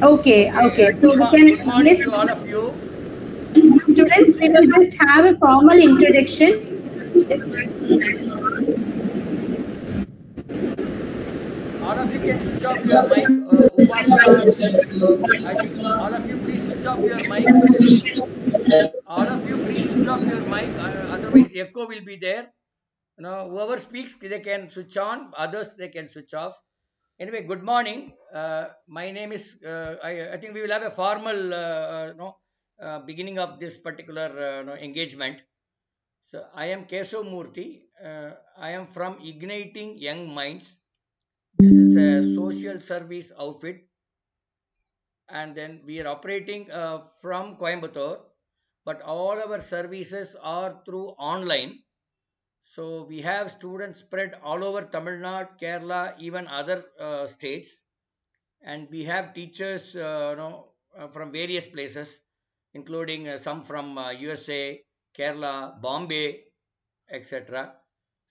Okay, Okay, okay. So we can, good morning Miss to all of you. students, we will just have a formal introduction. All of you can switch off your mic. Who was I think all of you please switch off your mic. All of you please switch off your mic. Otherwise, echo will be there. Whoever speaks, they can switch on. Others, they can switch off. Anyway, good morning. My name is. I think we will have a formal, beginning of this particular engagement. So I am Kesav Murthy. I am from Igniting Young Minds. This is a social service outfit, and then we are operating from Coimbatore, but all our services are through online. So we have students spread all over Tamil Nadu, Kerala, even other states, and we have teachers, from various places, including some from USA, Kerala, Bombay, etc.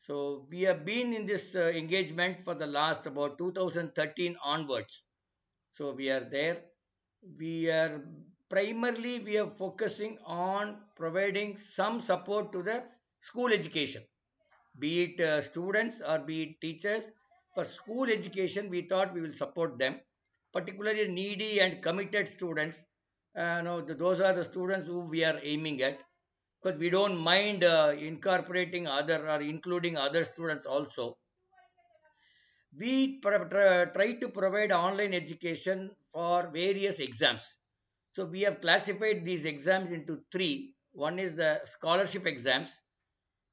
So we have been in this engagement for the last about 2013 onwards. So we are there. We are primarily we are focusing on providing some support to the school education, be it students or be it teachers. For school education, we thought we will support them, particularly needy and committed students. No, those are the students who we are aiming at, because we don't mind incorporating other or including other students also. We try to provide online education for various exams. So we have classified these exams into three. One is the scholarship exams,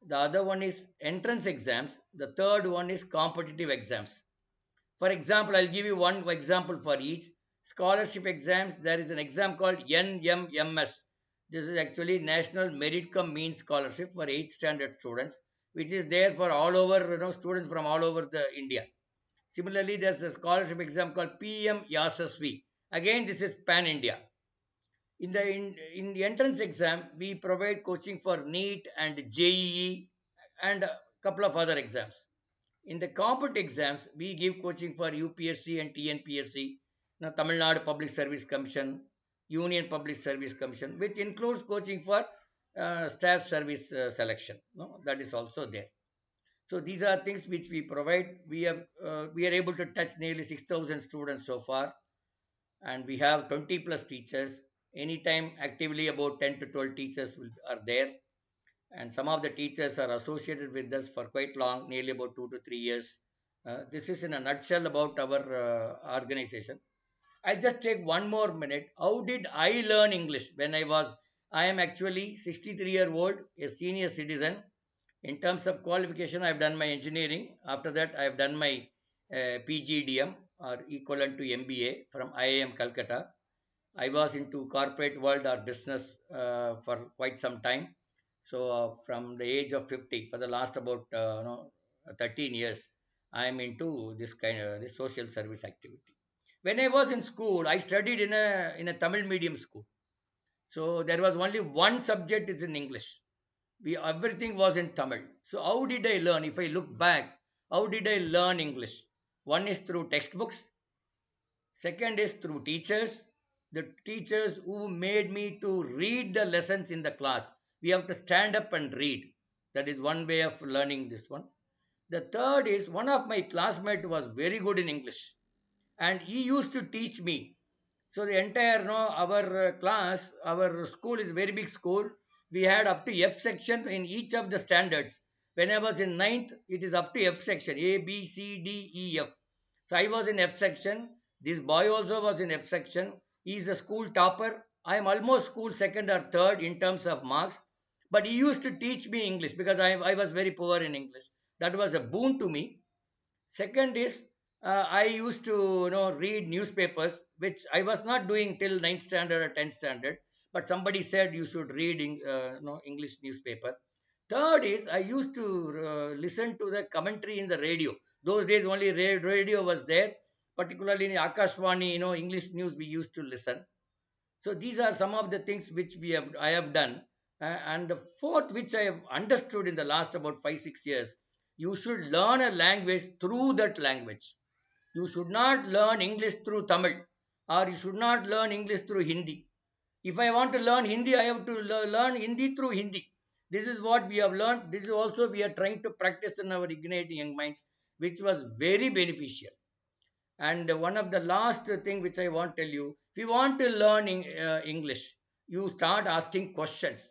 the other one is entrance exams, the third one is competitive exams. For example, I'll give you one example for each. Scholarship exams, there is an exam called NMMS. This is actually National Merit Cum Means Scholarship for 8th standard students, which is there for all over, students from all over the India. Similarly, there's a scholarship exam called PM Yasasvi. Again, this is pan India. In the entrance exam, we provide coaching for NEET and JEE and a couple of other exams. In the competitive exams, we give coaching for UPSC and TNPSC, Tamil Nadu Public Service Commission, Union Public Service Commission, which includes coaching for staff service selection. No, that is also there. So these are things which we provide. We are able to touch nearly 6,000 students so far, and we have 20 plus teachers. Anytime actively about 10 to 12 teachers are there, and some of the teachers are associated with us for quite long, nearly about 2 to 3 years. This is in a nutshell about our organization. I'll just take one more minute. How did I learn English when I am actually 63-year-old, a senior citizen. In terms of qualification, I've done my engineering. After that, I've done my PGDM or equivalent to MBA from IIM Calcutta. I was into corporate world or business for quite some time. So from the age of 50, for the last about 13 years, I am into this kind of this social service activity. When I was in school, I studied in a Tamil medium school. So there was only one subject is in English. We everything was in Tamil. So how did I learn? If I look back, how did I learn English? One is through textbooks. Second is through teachers. The teachers who made me to read the lessons in the class. We have to stand up and read. That is one way of learning this one. The third is one of my classmates was very good in English, and he used to teach me. So the entire, our class, our school is a very big school. We had up to F section in each of the standards. When I was in ninth, it is up to F section, A, B, C, D, E, F. So I was in F section. This boy also was in F section. He is the school topper. I am almost school second or third in terms of marks. But he used to teach me English because I was very poor in English. That was a boon to me. Second is I used to read newspapers, which I was not doing till ninth standard or 10th standard. But somebody said you should read English newspaper. Third is I used to listen to the commentary in the radio. Those days only radio was there, particularly in Akashvani, English news we used to listen. So these are some of the things which I have done. And the fourth, which I have understood in the last about 5 6 years, you should learn a language through that language. You should not learn English through Tamil. or you should not learn English through Hindi. If I want to learn Hindi, I have to learn Hindi through Hindi. This is what we have learned. This is also we are trying to practice in our igniting young minds, which was very beneficial. And one of the last thing which I want to tell you, if you want to learn English, you start asking questions.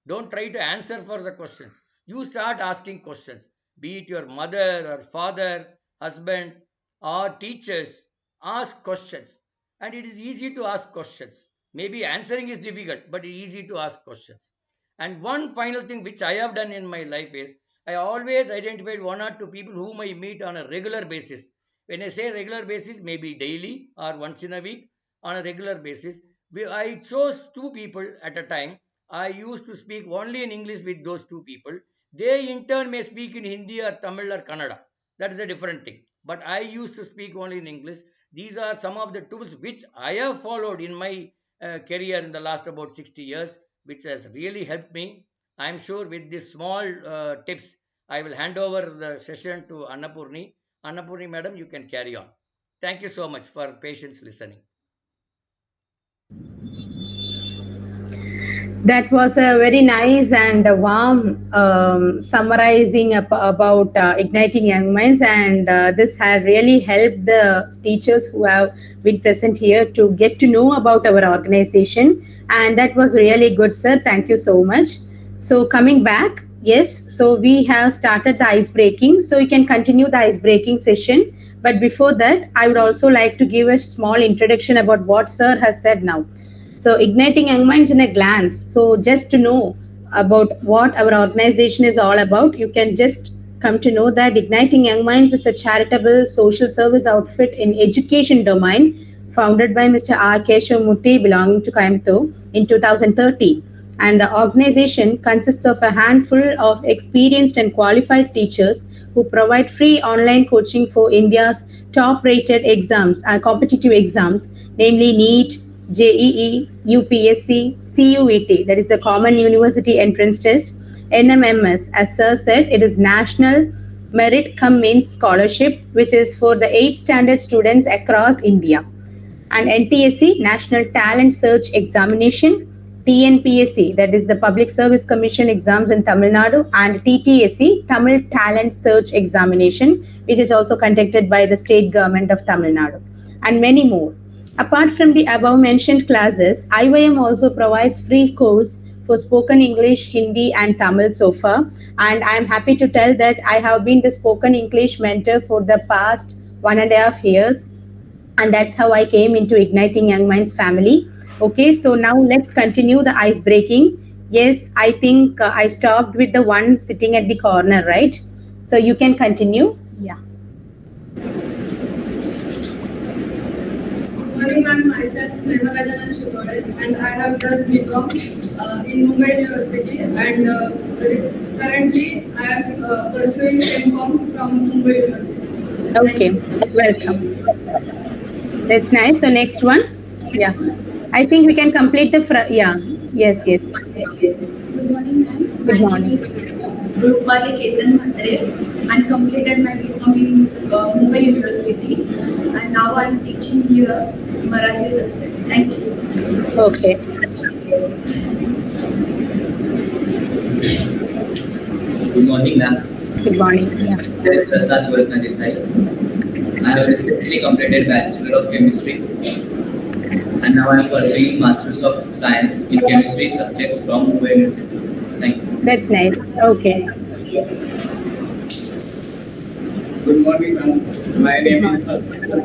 Don't try to answer for the questions. You start asking questions, be it your mother or father, husband, or teachers. Ask questions. And it is easy to ask questions. Maybe answering is difficult, but it is easy to ask questions. And one final thing which I have done in my life is I always identified one or two people whom I meet on a regular basis. When I say regular basis, maybe daily or once in a week on a regular basis. I chose two people at a time. I used to speak only in English with those two people. They in turn may speak in Hindi or Tamil or Kannada. That is a different thing. But I used to speak only in English. These are some of the tools which I have followed in my career in the last about 60 years, which has really helped me. I am sure with these small tips, I will hand over the session to Annapurni. Annapurni, madam, you can carry on. Thank you so much for patience listening. That was a very nice and a warm summarizing about igniting young minds, and this had really helped the teachers who have been present here to get to know about our organization. And that was really good, sir. Thank you so much. So, coming back, yes, so we have started the ice breaking. So, you can continue the ice breaking session. But before that, I would also like to give a small introduction about what sir has said now. So, igniting young minds in a glance. So, just to know about what our organization is all about, you can just come to know that Igniting Young Minds is a charitable social service outfit in education domain founded by Mr. R. Keshavamurthy belonging to Coimbatore in 2013. And the organization consists of a handful of experienced and qualified teachers who provide free online coaching for India's top rated exams, competitive exams, namely NEET, JEE, UPSC, CUET, that is the Common University Entrance Test, NMMS. As Sir said, it is National Merit Cum Means Scholarship, which is for the 8th standard students across India. And NTSC, National Talent Search Examination, TNPSC, that is the Public Service Commission exams in Tamil Nadu, and TTSC, Tamil Talent Search Examination, which is also conducted by the state government of Tamil Nadu, and many more. Apart from the above mentioned classes, IYM also provides free course for spoken English, Hindi, and Tamil so far. And I am happy to tell that I have been the spoken English mentor for the past 1.5 years, and that's how I came into Igniting Young Minds family. Okay, so now let's continue the ice breaking. Yes, I think I stopped with the one sitting at the corner, right? So you can continue. Yeah. Good morning, ma'am. Myself is Nirma Gajanan Shukode, and I have done BCom in Mumbai University, and currently I am pursuing MCom from Mumbai University. Okay, welcome. That's nice. So next one. Yeah. I think we can complete the yeah. Yes, yes. Good morning, ma'am. My Good name morning. is Rupali Ketan Matre. I completed my BCom in Mumbai University, and now I am teaching here Marathi subject. Thank you. Okay. Good morning, ma'am. Good morning. Yeah. This is Prasad Gorakhnath this side. I have recently completed Bachelor of Chemistry, and now I am pursuing Masters of Science in Chemistry subjects from Mumbai University. Thank you. That's nice. Okay. Good morning, ma'am. My name is Hanmanta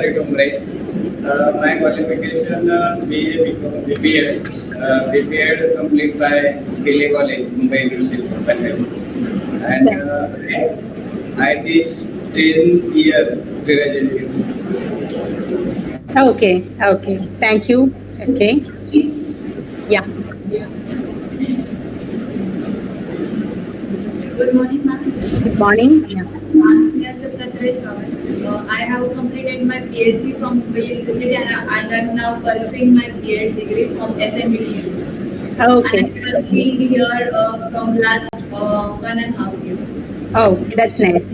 Retombre. My qualification BA BCom BPEd. BPEd complete by Delhi College, Mumbai University, and I teach 10 years Sri Education. Okay. Okay. Thank you. Okay. Yeah. Good morning, ma'am. Good morning. Yeah. I'm Sneha Dattatre Sawant. I have completed my PhD from Mumbai University, and I'm now pursuing my PhD degree from SNBT University. Okay. And I'm working here from last 1.5 years. Oh, that's nice.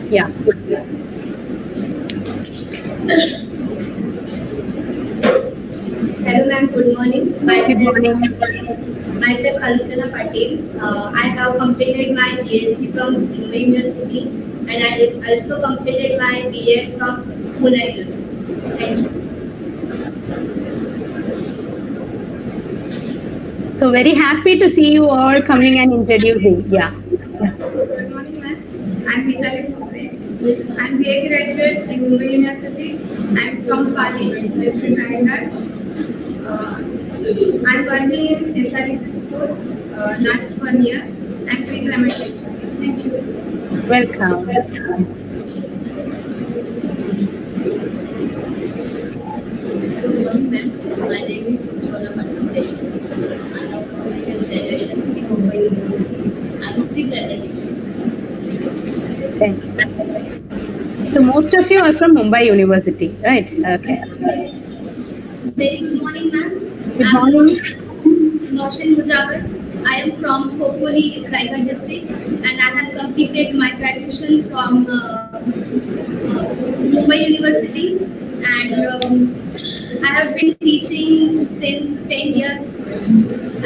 Yeah. Good morning. Good morning. Myself Aluchana Patil. I have completed my BSc from Mumbai University and I also completed my BEd from Pune University. Thank you. So very happy to see you all coming and introducing. Yeah. Yeah. Good morning, ma'am. I'm Mitali Thopre. I'm BA graduate in Mumbai University. I'm from Parli, district Nayagar. I'm working in SREC school last 1 year. I'm pre-primary teacher. Thank you. Welcome. Good morning, ma'am. My name is Ujjwala Patil. I have completed graduation in Mumbai University. I'm a pre-graduate teacher. Thank you. So most of you are from Mumbai University, right? Okay. Very good morning, ma'am. Good I'm morning. Noshin Mujavar. I am from Khopoli, Raigad district, and I have completed my graduation from Mumbai University. And I have been teaching since 10 years,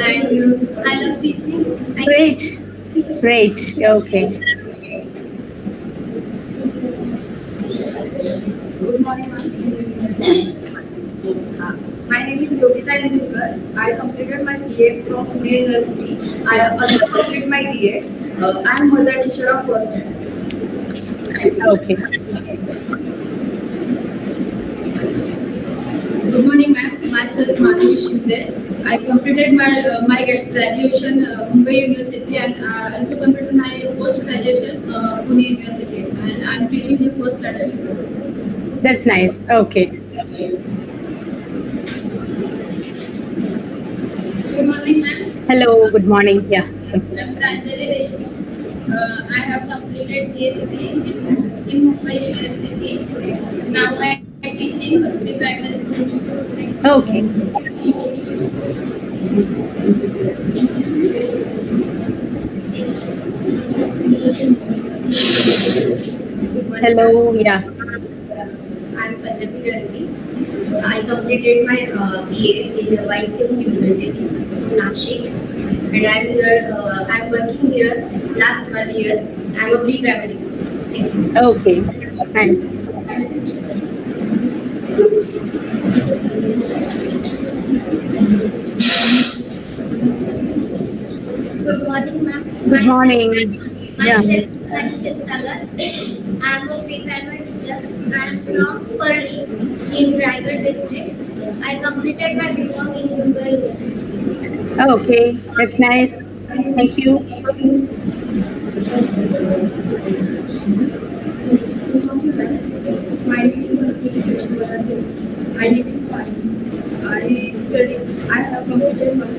and I love teaching. Thank you. Great. Great. Okay. Good morning, ma'am. My name is Yogita Nilkar. I completed my BA from Pune University. I also completed my DA. I am mother teacher of first standard. Okay. Good morning, ma'am. Myself Madhuri Shinde. I completed my graduation Mumbai University and also completed my post graduation Pune University. And I am teaching the first standard. That's nice. Okay. Good morning, ma'am. Hello. Good morning. Yeah. I'm Pranjali Deshmukh. I have completed PhD in Mumbai University. Now I am teaching the primary school. Okay. Good morning, Hello. ma'am. Yeah. I'm Pallavi Gandhi. I completed my BA in YCM University, Nashik, and I'm here. I'm working here last 12 years. I'm a pre-primary teacher. Thank you. Okay. Nice. Good morning, ma'am. Good morning. Yeah. Myself, Anishit Sagar. I'm a pre-primary teacher. I'm from Parli in Raigad district. I completed my BCom in Mumbai University. Okay. That's nice. Thank you. Good morning, ma'am. My name is Sanskriti Sachinvarati. I live in Parli. I have completed my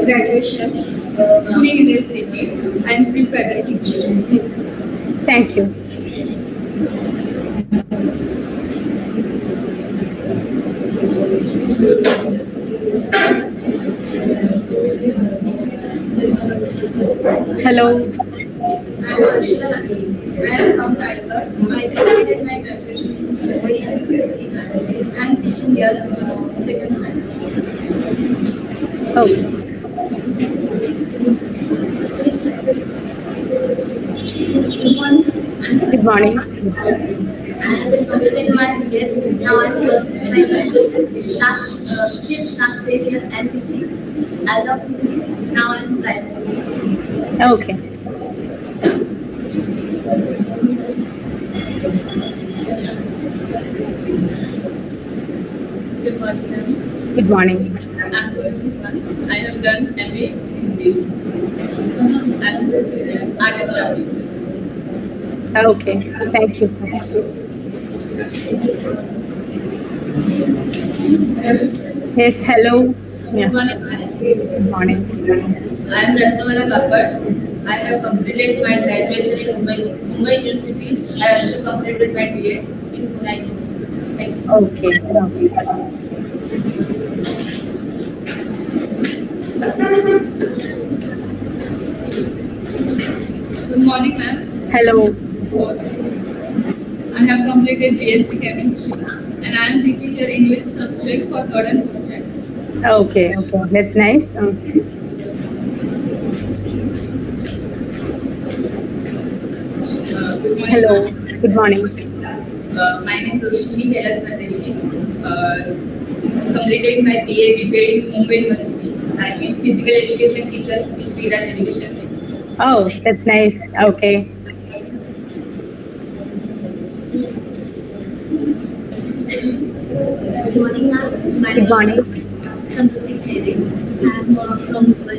graduation Pune University. I am pre-primary teacher. Thank you. Hello. I am Arshila Lakshmi. I am from Raipur. I completed my graduation in Mumbai University. I am teaching here second standard. Okay. Good morning. Good morning. I have completed my year. Now I am pursuing my graduation. Since last 8 years I am teaching. I love teaching. Now I am private teacher. Okay. Good morning, ma'am. Good morning. I'm going to I have done MA in Hindi. I'm art and craft teacher. Okay. Thank you. Yes. Hello. Yeah. Good morning, ma'am. Good morning. I am Ratnamala Kapad. I have completed my graduation in Mumbai University. I also completed my BA in Pune University. Thank you. Okay. Okay. Good morning, ma'am. Hello. I have completed BSc Chemistry and I am teaching your English subject for third and fourth standard. Okay, okay, that's nice. Good morning, Hello, ma'am. good morning. My name is Shree completed my BA BPed in Mumbai University. I am a physical education teacher in Sriraj Education Center. Oh, that's nice. Okay, Good morning, ma'am. My good name is morning. Samruti Khere. I'm from Mumbai.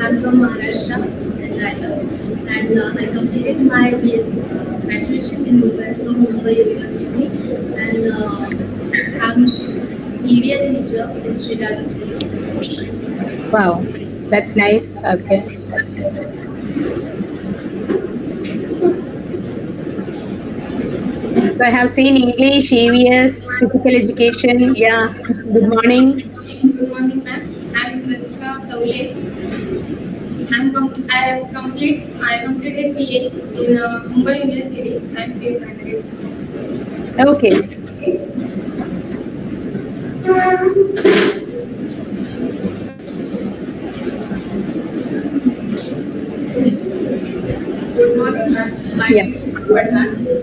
I'm from Maharashtra, and I completed my BSc graduation in Mumbai from Mumbai University, and I'm EVS teacher in Sriraj Education Center. Wow, that's nice. Okay. So I have seen English, EVS, physical education. Yeah. Good morning. Good morning, ma'am. I'm Pratisha Kaule. I completed BA in Mumbai University. I'm pre-primary. Okay. Good morning, ma'am. My Yeah. name is Shri.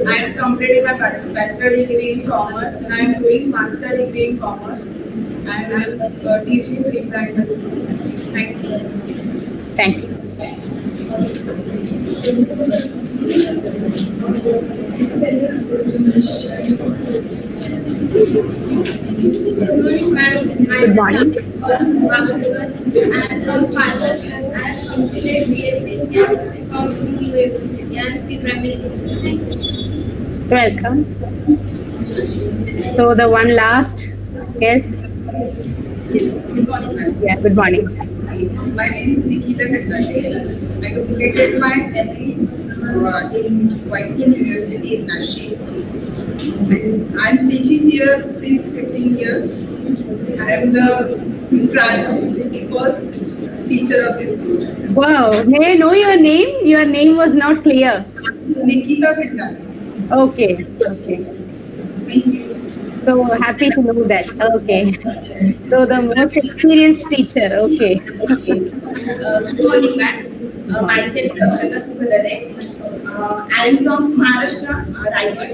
I am completing my bachelor degree in commerce and I am doing master degree in commerce and I am teaching pre-primary school. Thank you. Thank you. Good morning, madam. Good Myself, morning. Bagaskar. I am from Parli. I have completed BSc in chemistry from Mumbai University. I am pre-primary teacher. Thank you. Welcome. So the one last. Yes. Yes, good morning, Yeah. ma'am. Good morning. My name is Nikita Khatwale. I completed my ME in YCM University in Nashik. And I'm teaching here since 15 years. I am the first teacher of this school. Wow. May I know your name? Your name was not clear. Nikita Khatwale. Okay. Okay. Thank you. So happy to know that. Okay. So the most experienced teacher. Okay. Good morning, ma'am. Good morning. Myself, Lakshata Subadare. I am from Maharashtra, Raigad,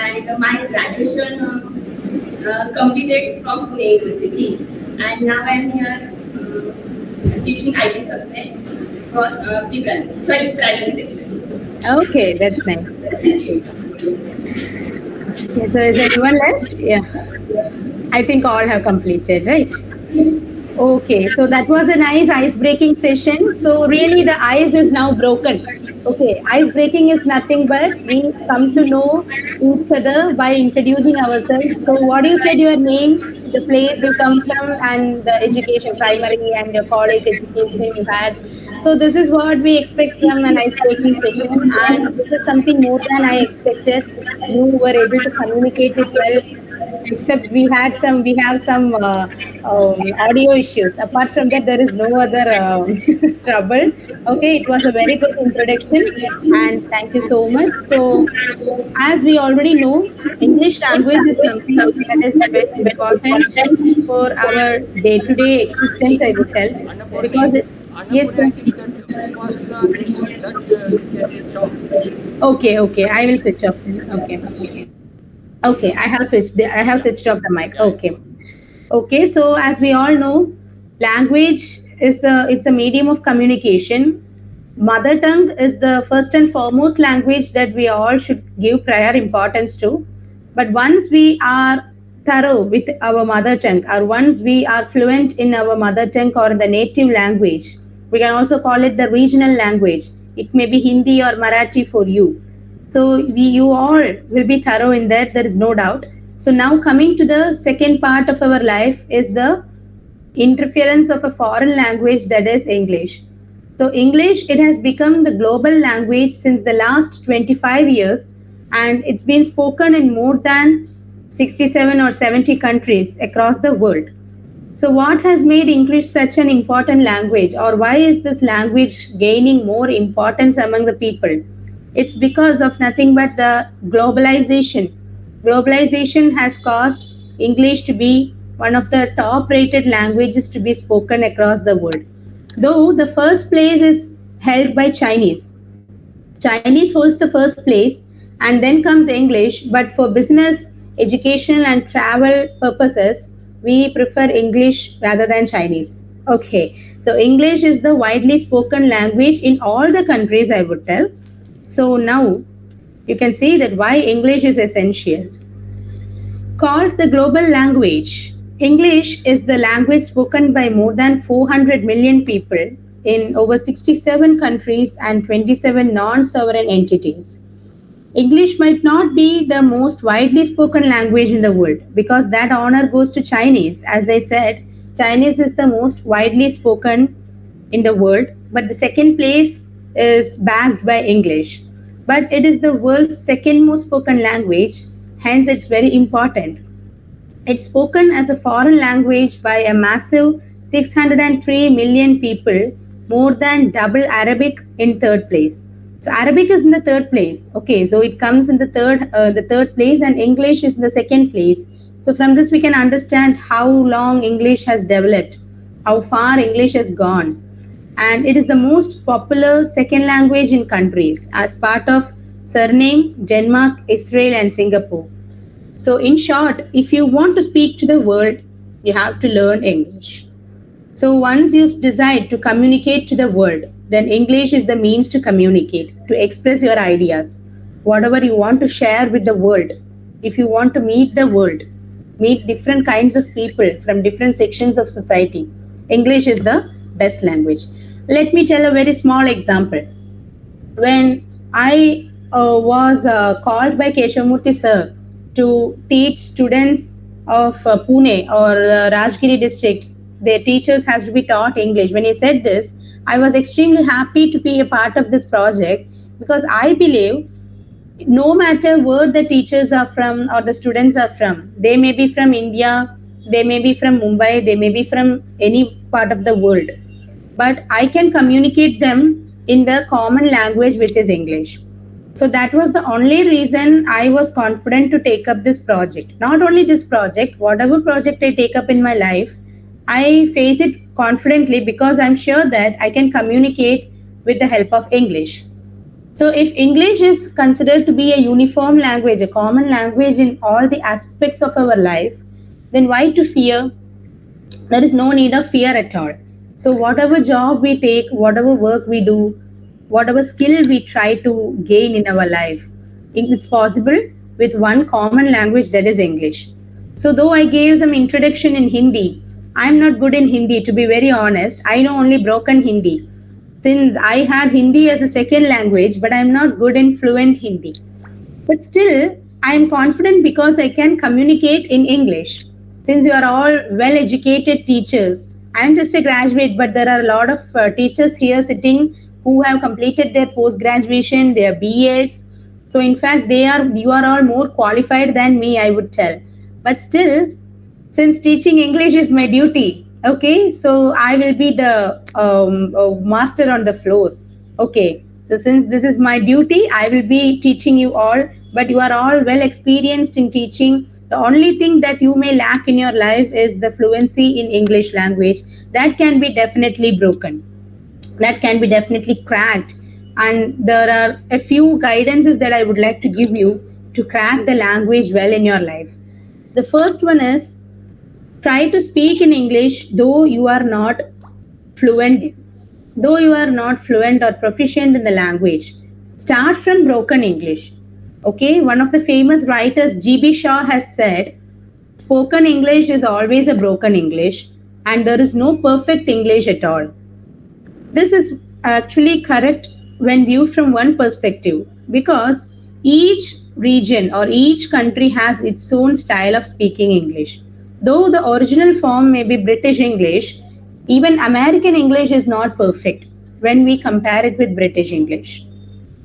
and my graduation completed from Pune University, and now I am here teaching IT subject for primary section. Okay, that's nice. Thank you. Yeah, so is anyone left? Yeah. I think all have completed, right? Okay, so that was a nice ice breaking session. So, really, the ice is now broken. Okay, ice breaking is nothing but we come to know each other by introducing ourselves. So, what you said, your name, the place you come from, and the education, primary and your college education you had. So, this is what we expect from an ice breaking session, and this is something more than I expected. You were able to communicate it well, except we have some audio issues. Apart from that, there is no other trouble. Okay, it was a very good introduction, and thank you so much. So, as we already know, English language is something that is very important for our day-to-day existence, I would tell, because Annapurni, yes, Annapurni, sir. I think that Upasana Deshmukh, that you can switch off. Okay, okay, I will switch off then. Okay, okay, I have Yeah, switched off the mic. yeah, yeah. Okay. Okay, so as we all know, language is a medium of communication. Mother tongue is the first and foremost language that we all should give prior importance to. But once we are thorough with our mother tongue, or once we are fluent in our mother tongue or the native language, we can also call it the regional language. It may be Hindi or Marathi for you. So you all will be thorough in that. There is no doubt. So now coming to the second part of our life is the interference of a foreign language, that is English. So English, it has become the global language since the last 25 years, and it's been spoken in more than 67 or 70 countries across the world. So, what has made English such an important language, or why is this language gaining more importance among the people? It's because of nothing but the globalization. Globalization has caused English to be one of the top rated languages to be spoken across the world. Though the first place is held by Chinese. Chinese holds the first place and then comes English, but for business, educational, and travel purposes, we prefer English rather than Chinese. Okay, so English is the widely spoken language in all the countries, I would tell. So now you can see that why English is essential. Called the global language, English is the language spoken by more than 400 million people in over 67 countries and 27 non sovereign entities. English might not be the most widely spoken language in the world because that honor goes to Chinese. As I said, Chinese is the most widely spoken in the world, but the second place is backed by English. But it is the world's second most spoken language, hence, it's very important. It's spoken as a foreign language by a massive 603 million people, more than double Arabic in third place. So Arabic is in the third place. Okay, so it comes in the third place, and English is in the second place. So from this we can understand how long English has developed, how far English has gone, and it is the most popular second language in countries as part of Suriname, Denmark, Israel, and Singapore. So, in short, if you want to speak to the world, you have to learn English. So, once you decide to communicate to the world, then English is the means to communicate, to express your ideas, whatever you want to share with the world. If you want to meet the world, meet different kinds of people from different sections of society, English is the best language. Let me tell a very small example. When I was called by Keshamurthy sir to teach students of Pune or Rajgiri district, their teachers has to be taught English. When he said this, I was extremely happy to be a part of this project because I believe no matter where the teachers are from or the students are from, they may be from India, they may be from Mumbai, they may be from any part of the world, but I can communicate them in the common language, which is English. So that was the only reason I was confident to take up this project. Not only this project, whatever project I take up in my life, I face it confidently because I'm sure that I can communicate with the help of English. So if English is considered to be a uniform language, a common language in all the aspects of our life, then why to fear? There is no need of fear at all. So whatever job we take, whatever work we do, whatever skill we try to gain in our life, it's possible with one common language, that is English. So though I gave some introduction in Hindi, I'm not good in Hindi, to be very honest. I know only broken Hindi, since I had Hindi as a second language, but I'm not good in fluent Hindi. But still, I am confident because I can communicate in English. Since you are all well educated teachers, I am just a graduate, but there are a lot of teachers here sitting who have completed their post graduation, their BEds. So, in fact, you are all more qualified than me, I would tell. But still, since teaching English is my duty, okay, so I will be the master on the floor. Okay, so since this is my duty, I will be teaching you all, but you are all well experienced in teaching. The only thing that you may lack in your life is the fluency in English language. That can be definitely broken, that can be definitely cracked. And there are a few guidances that I would like to give you to crack the language well in your life. The first one is, try to speak in English though you are not fluent, though you are not fluent or proficient in the language. Start from broken English. Okay, one of the famous writers, GB Shaw, has said, spoken English is always a broken English, and there is no perfect English at all. This is actually correct when viewed from one perspective, because each region or each country has its own style of speaking English. Though the original form may be British English, even American English is not perfect when we compare it with British English.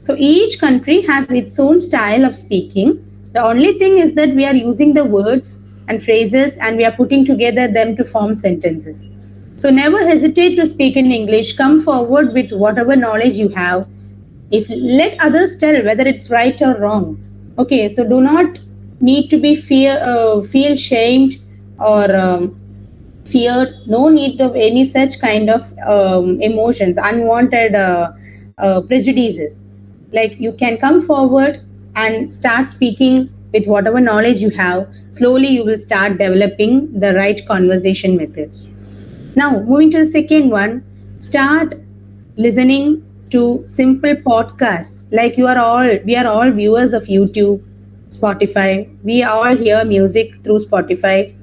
So each country has its own style of speaking. The only thing is that we are using the words and phrases and we are putting together them to form sentences. So never hesitate to speak in English. Come forward with whatever knowledge you have. If let others tell whether it's right or wrong. Okay, so do not need to be feel shamed or fear. No need of any such kind of emotions, unwanted prejudices. Like you can come forward and start speaking with whatever knowledge you have. Slowly you will start developing the right conversation methods. Now, moving to the second one, start listening to simple podcasts. Like we are all viewers of YouTube, Spotify. We all hear music through Spotify.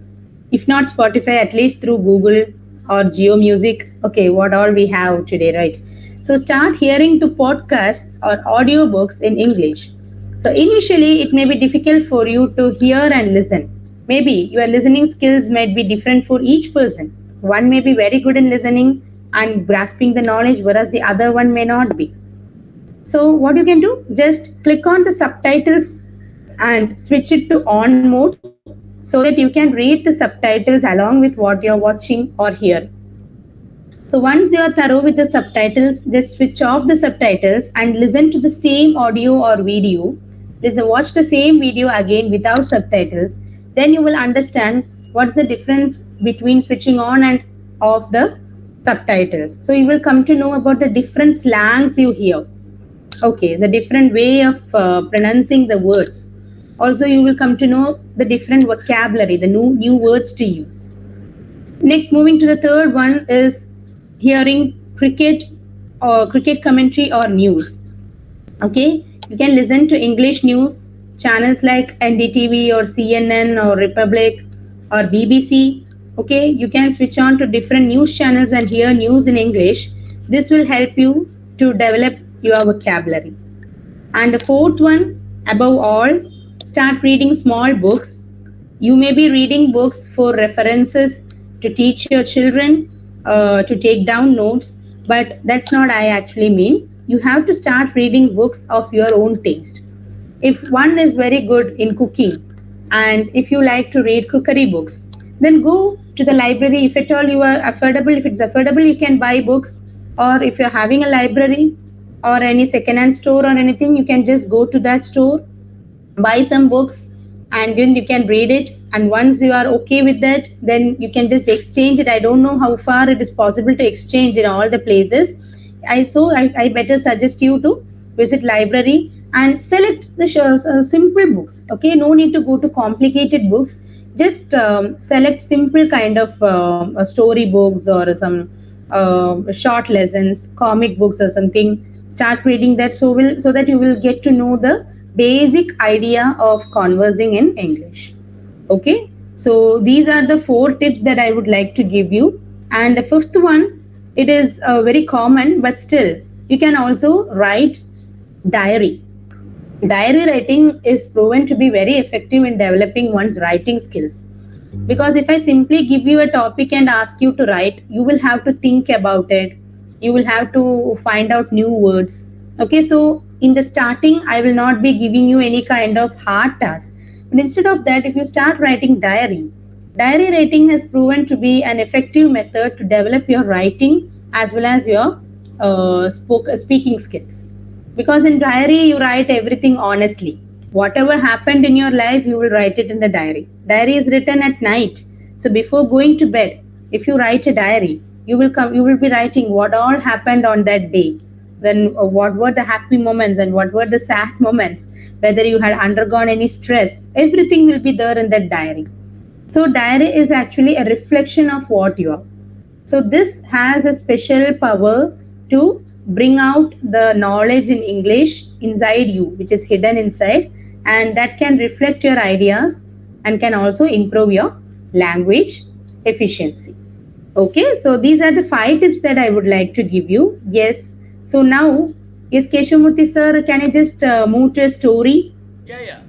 If not Spotify, at least through Google or Geo Music. Okay, what all we have today, right? So start hearing to podcasts or audiobooks in English. So initially, it may be difficult for you to hear and listen. Maybe your listening skills might be different for each person. One may be very good in listening and grasping the knowledge, whereas the other one may not be. So what you can do, just click on the subtitles and switch it to on mode so that you can read the subtitles along with what you're watching or hear. So once you are thorough with the subtitles, just switch off the subtitles and listen to the same audio or video. Listen, watch the same video again without subtitles. Then you will understand what's the difference between switching on and off the subtitles. So you will come to know about the different slangs you hear. Okay, the different way of pronouncing the words. Also, you will come to know the different vocabulary, the new words to use. Next, moving to the third one is hearing cricket or cricket commentary or news. Okay, you can listen to English news channels like NDTV or CNN or Republic or BBC. Okay, you can switch on to different news channels and hear news in English. This will help you to develop your vocabulary. And the fourth one, above all, start reading small books. You may be reading books for references to teach your children, to take down notes, but that's not I actually mean. You have to start reading books of your own taste. If one is very good in cooking and if you like to read cookery books, then go to the library. If at all you are affordable, if it's affordable, you can buy books. Or if you're having a library or any second-hand store or anything, you can just go to that store, buy some books, and then you can read it. And once you are okay with that, then you can just exchange it. I don't know how far it is possible to exchange in all the places. I better suggest you to visit library and select the simple books. Okay, no need to go to complicated books. Just select simple kind of story books or some short lessons, comic books or something. Start reading that, so that you will get to know the basic idea of conversing in English. Okay, so these are the four tips that I would like to give you. And the fifth one, it is very common, but still, you can also write diary. Diary writing is proven to be very effective in developing one's writing skills. Because if I simply give you a topic and ask you to write, you will have to think about it. You will have to find out new words. Okay, so in the starting, I will not be giving you any kind of hard task. But instead of that, if you start writing diary, diary writing has proven to be an effective method to develop your writing as well as your speaking skills. Because in diary, you write everything honestly. Whatever happened in your life, you will write it in the diary. Diary is written at night. So before going to bed, if you write a diary, you will be writing what all happened on that day. Then what were the happy moments and what were the sad moments, whether you had undergone any stress, everything will be there in that diary. So diary is actually a reflection of what you are. So this has a special power to bring out the knowledge in English inside you, which is hidden inside, and that can reflect your ideas and can also improve your language efficiency. Okay, so these are the five tips that I would like to give you. Yes. So now, yes, Keshamurthy sir, can I just move to a story? Yeah, yeah.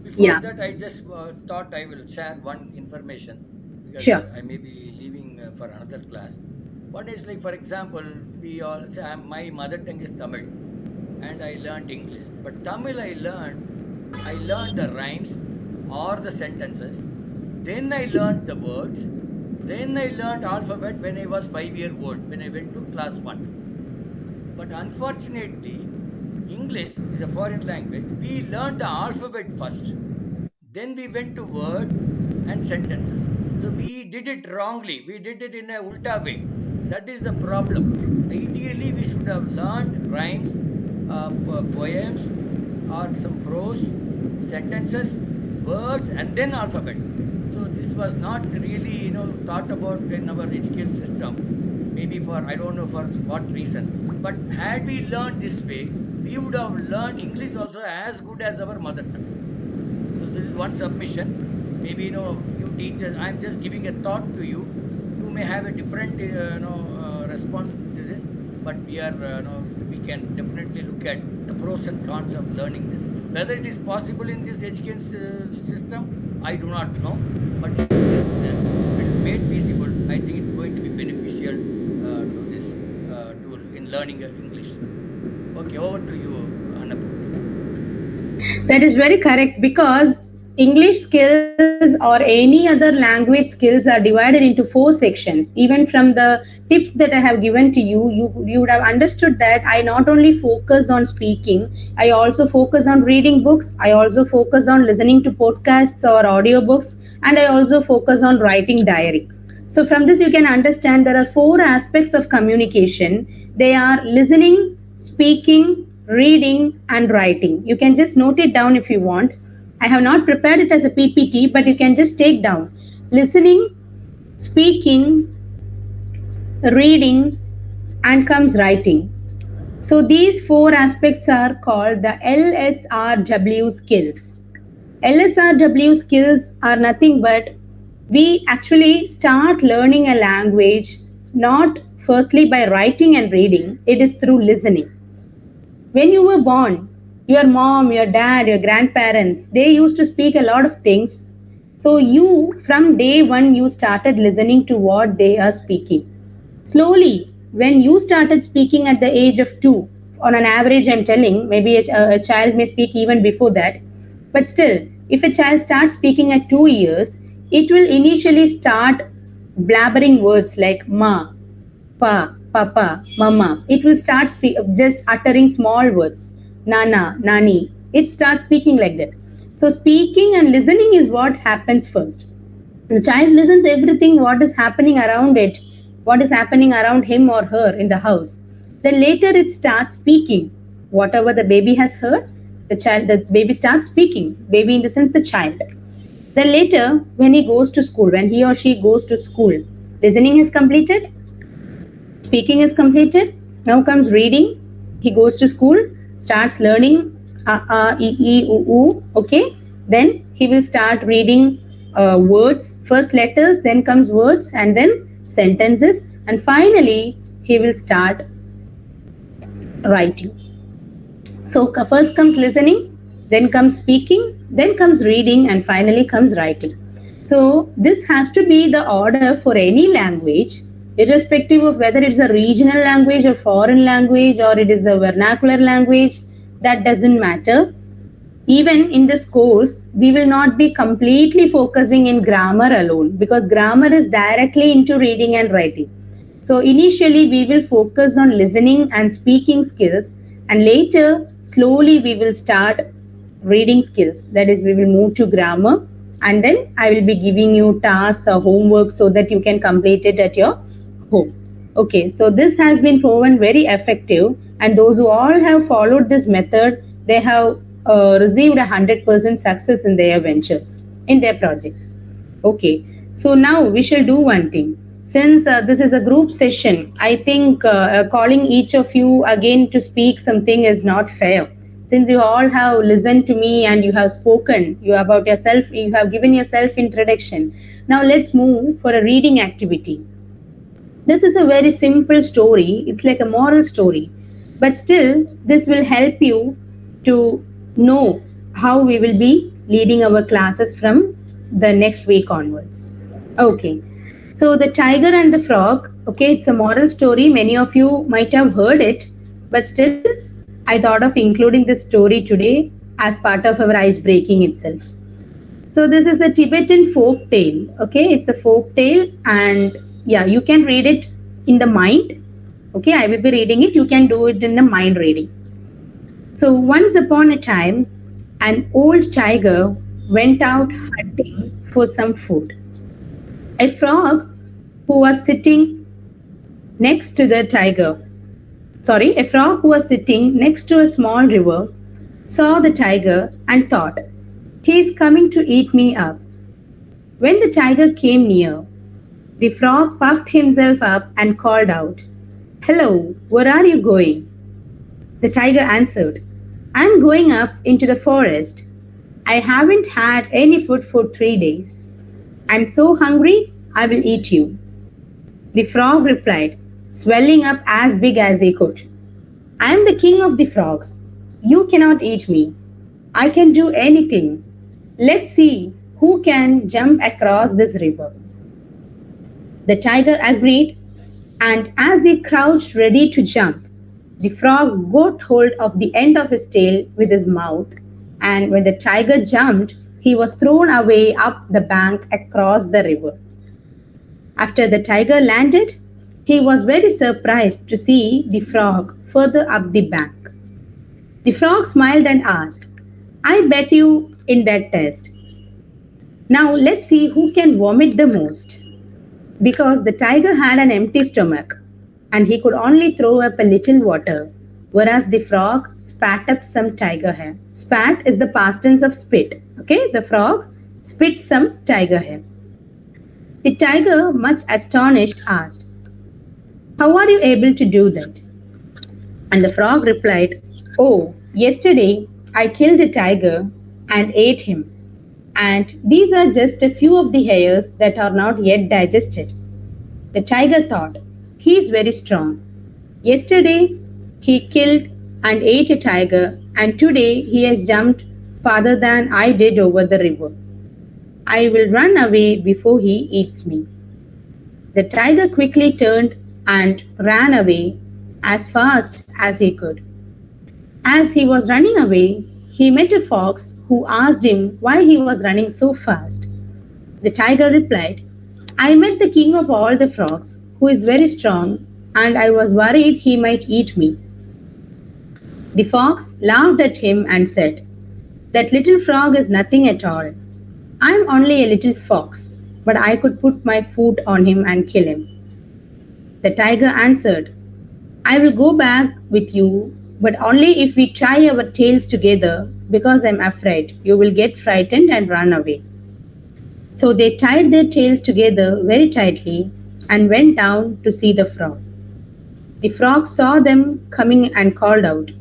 Before Yeah, that, I just thought I will share one information because sure. I may be leaving for another class. One is like, for example, we all say my mother tongue is Tamil and I learned English. But Tamil I learned the rhymes or the sentences. Then I learned the words. Then I learned alphabet when I was 5 year old, when I went to class 1. But unfortunately, English is a foreign language. We learned the alphabet first. Then we went to word and sentences. So we did it wrongly, we did it in a ulta way. That is the problem. Ideally we should have learned rhymes, poems, or some prose, sentences, words, and then alphabet. So this was not really, thought about in our education system. Maybe for, I don't know for what reason. But had we learned this way, we would have learned English also as good as our mother tongue. So this is one submission. Maybe you teachers, I'm just giving a thought to you. You may have a different response to this, but we are we can definitely look at the pros and cons of learning this. Whether it is possible in this education system, I do not know. But if it is made feasible, I think it's going to be beneficial to this tool in learning English. Okay, over to you, Annapurna. That is very correct because English skills or any other language skills are divided into four sections. Even from the tips that I have given to you, you would have understood that I not only focus on speaking, I also focus on reading books, I also focus on listening to podcasts or audiobooks, and I also focus on writing diary. So from this you can understand there are four aspects of communication. They are listening, speaking, reading, and writing. You can just note it down if you want. I have not prepared it as a PPT, but you can just take down listening, speaking, reading, and comes writing. So these four aspects are called the LSRW skills. LSRW skills are nothing but we actually start learning a language not firstly by writing and reading, it is through listening. When you were born, your mom, your dad, your grandparents, they used to speak a lot of things. So you, from day one, you started listening to what they are speaking. Slowly, when you started speaking at the age of 2, on an average, I'm telling, maybe a child may speak even before that, but still, if a child starts speaking at 2 years, it will initially start blabbering words like ma, pa, papa, mama. It will start just uttering small words. Nana, nani. It starts speaking like that. So speaking and listening is what happens first. The child listens everything what is happening around it, what is happening around him or her in the house. Then later it starts speaking. Whatever the baby has heard, the baby starts speaking. Baby in the sense the child. Then later, when he goes to school, when he or she goes to school, listening is completed, speaking is completed. Now comes reading. He goes to school, starts learning okay. Then he will start reading words, first letters, then comes words, and then sentences, and finally he will start writing. So first comes listening, then comes speaking, then comes reading, and finally comes writing. So this has to be the order for any language, irrespective of whether it's a regional language or foreign language or it is a vernacular language. That doesn't matter. Even in this course, we will not be completely focusing in grammar alone because grammar is directly into reading and writing. So initially we will focus on listening and speaking skills, and later slowly we will start reading skills. That is, we will move to grammar, and then I will be giving you tasks or homework so that you can complete it at your home. Okay, so this has been proven very effective, and those who all have followed this method, they have received 100% success in their ventures, in their projects. Okay, so now we shall do one thing. Since this is a group session, I think calling each of you again to speak something is not fair. Since you all have listened to me and you have spoken you about yourself, you have given your self introduction. Now let's move for a reading activity. This is a very simple story, it's like a moral story, but still, this will help you to know how we will be leading our classes from the next week onwards. Okay, so the tiger and the frog, okay, it's a moral story. Many of you might have heard it, but still, I thought of including this story today as part of our ice breaking itself. So this is a Tibetan folk tale. Okay, it's a folk tale, and yeah, you can read it in the mind. Okay, I will be reading it. You can do it in the mind reading. So once upon a time, an old tiger went out hunting for some food. A frog who was sitting next to the tiger, a frog who was sitting next to a small river saw the tiger and thought, he is coming to eat me up. When the tiger came near, the frog puffed himself up and called out, hello, where are you going? The tiger answered, I am going up into the forest. I haven't had any food for 3 days. I'm so hungry, I will eat you. The frog replied, swelling up as big as he could. I am the king of the frogs. You cannot eat me. I can do anything. Let's see who can jump across this river. The tiger agreed, and as he crouched ready to jump, the frog got hold of the end of his tail with his mouth, and when the tiger jumped, he was thrown away up the bank across the river. After the tiger landed, he was very surprised to see the frog further up the bank. The frog smiled and asked, I bet you in that test. Now let's see who can vomit the most. Because the tiger had an empty stomach and he could only throw up a little water, whereas the frog spat up some tiger hair. Spat is the past tense of spit. Okay, the frog spit some tiger hair. The tiger, much astonished, asked, how are you able to do that? And the frog replied, oh, yesterday I killed a tiger and ate him. And these are just a few of the hairs that are not yet digested. The tiger thought, he is very strong. Yesterday he killed and ate a tiger, and today he has jumped farther than I did over the river. I will run away before he eats me. The tiger quickly turned and ran away as fast as he could. As he was running away, he met a fox who asked him why he was running so fast. The tiger replied, I met the king of all the frogs, who is very strong, and I was worried he might eat me. The fox laughed at him and said, that little frog is nothing at all. I am only a little fox, but I could put my foot on him and kill him. The tiger answered, I will go back with you, but only if we tie our tails together, because I am afraid you will get frightened and run away. So they tied their tails together very tightly and went down to see the frog. The frog saw them coming and called out,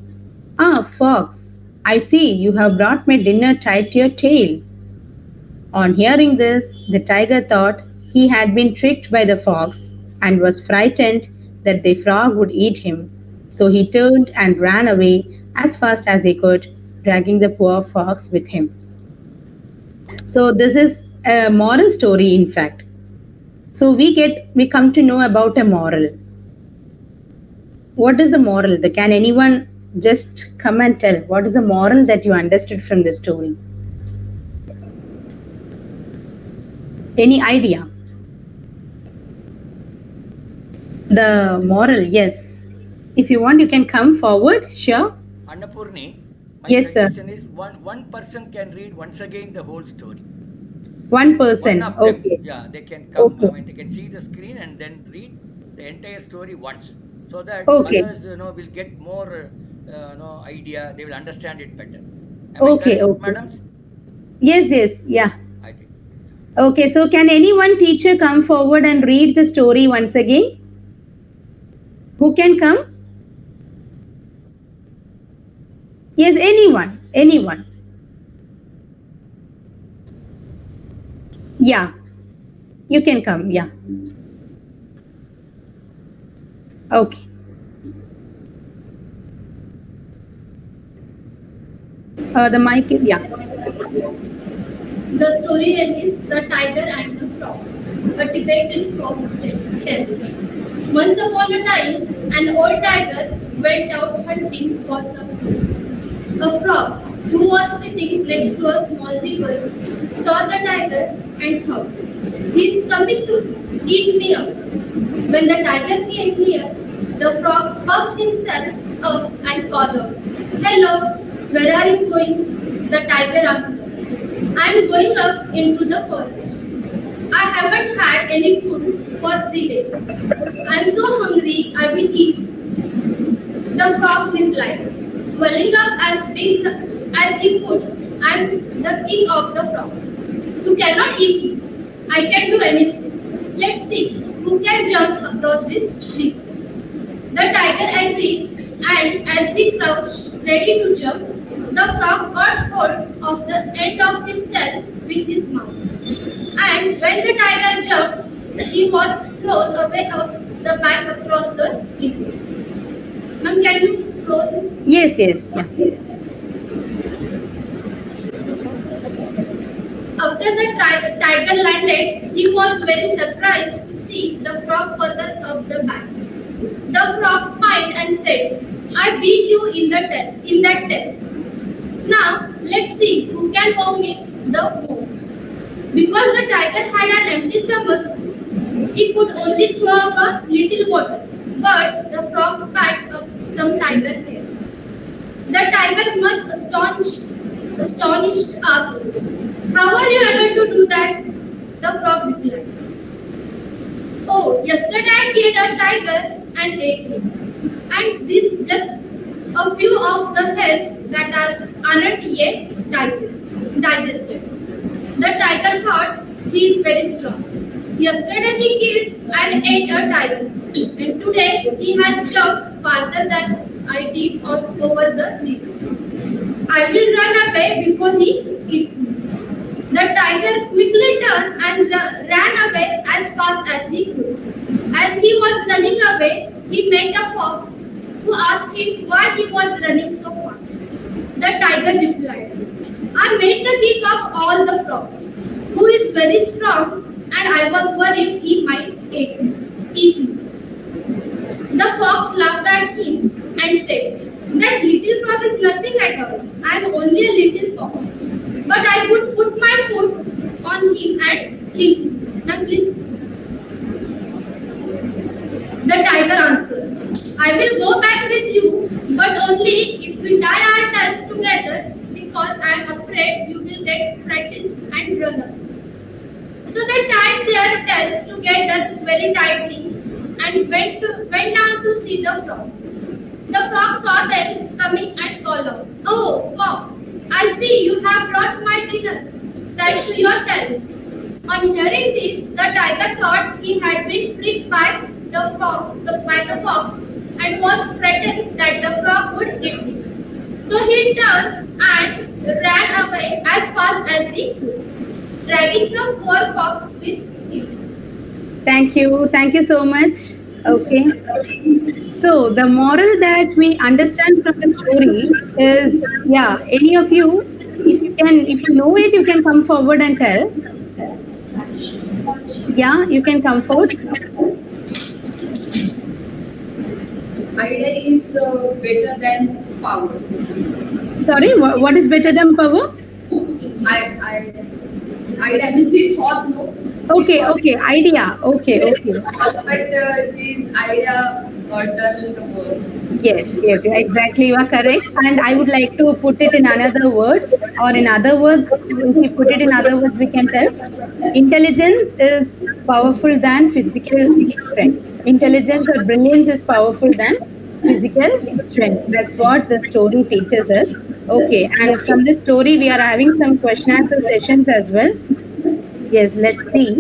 ah, fox, I see you have brought my dinner tied to your tail. On hearing this, the tiger thought he had been tricked by the fox and was frightened that the frog would eat him. So he turned and ran away as fast as he could, dragging the poor fox with him. So this is a moral story, in fact. So we come to know about a moral. What is the moral? Can anyone just come and tell what is the moral that you understood from this story? Any idea? The moral, yes. If you want, you can come forward. Sure. Annapurni, my Yes, sir. suggestion is one person can read once again the whole story. One One person. of them, Okay. yeah, they can come. I Okay. mean, they can see the screen and then read the entire story once, so that Okay. others, will get more, idea. They will understand it better. Am I Okay. correct, Okay. madams? Yes. Yes. Yeah. I think. Yeah. Okay. So can any one teacher come forward and read the story once again? Who can come? Yes. Anyone. Anyone. Yeah. You can come. Yeah. Okay. The mic is, yeah. The story name is The Tiger and the Frog, a Tibetan folk tale. Once upon a time, an old tiger went out hunting for some food. A frog, who was sitting next to a small river, saw the tiger and thought, he's coming to eat me up. When the tiger came near, the frog puffed himself up and called out, hello, where are you going? The tiger answered, I'm going up into the forest. I haven't had any food for 3 days. I'm so hungry, I will eat. The frog replied, swelling up as big as he could. I'm the king of the frogs. You cannot eat me. I can do anything. Let's see who can jump across this river. The tiger agreed, and as he crouched ready to jump, the frog got hold of the end of his tail with his mouth. And when the tiger jumped, he was thrown away up the bank across the river. Ma'am, can you scroll this? Yes, yes, yeah. After the tiger landed, he was very surprised to see the frog further up the bank. The frog smiled and said, I beat you in that test. Now let's see who can vomit the most. Because the tiger had an empty stomach, he could only throw up a little water. But the frog spat up some tiger hair. The tiger, much astonished, asked, how are you able to do that? The frog replied, oh, yesterday I killed a tiger and ate him. And this just a few of the hairs that aren't yet digested. The tiger thought he is very strong. Yesterday he killed and ate a tiger. And today he has jumped farther than I did over the river. I will run away before he eats me. The tiger quickly turned and ran away as fast as he could. As he was running away, he met a fox who asked him why he was running so fast. The tiger replied, I met the king of all the frogs, who is very strong, and I was worried he might eat me. The fox laughed at him and said, that little frog is nothing at all. I am only a little fox. But I would put my foot on him and kill him. Now please. The tiger answered, I will go back with you, but only if we tie our tails together because I am afraid you will get frightened and run away. So they tied their tails together very tightly and went down to see the frog. The frog saw them coming and called out, oh, fox, I see you have brought my dinner right to your tail. On hearing this, the tiger thought he had been tricked by the fox and was frightened that the frog would eat him. So he turned and ran away as fast as he could, dragging the poor fox with him. Thank you so much. Okay. So the moral that we understand from the story is, yeah, any of you, if you know it, you can come forward and tell. Yeah, you can come forward. Idea is better than power. Sorry, what is better than power? I idea means we thought no. We Okay, thought okay, idea. Okay, very okay. small, but his idea done the work. Yes, yes, exactly. You are correct. And I would like to put it in another word, or in other words, if we put it in other words, we can tell intelligence is powerful than physical strength. Intelligence or brilliance is powerful than physical strength. That's what the story teaches us. Okay, and from this story, we are having some question answer sessions as well. Yes, let's see.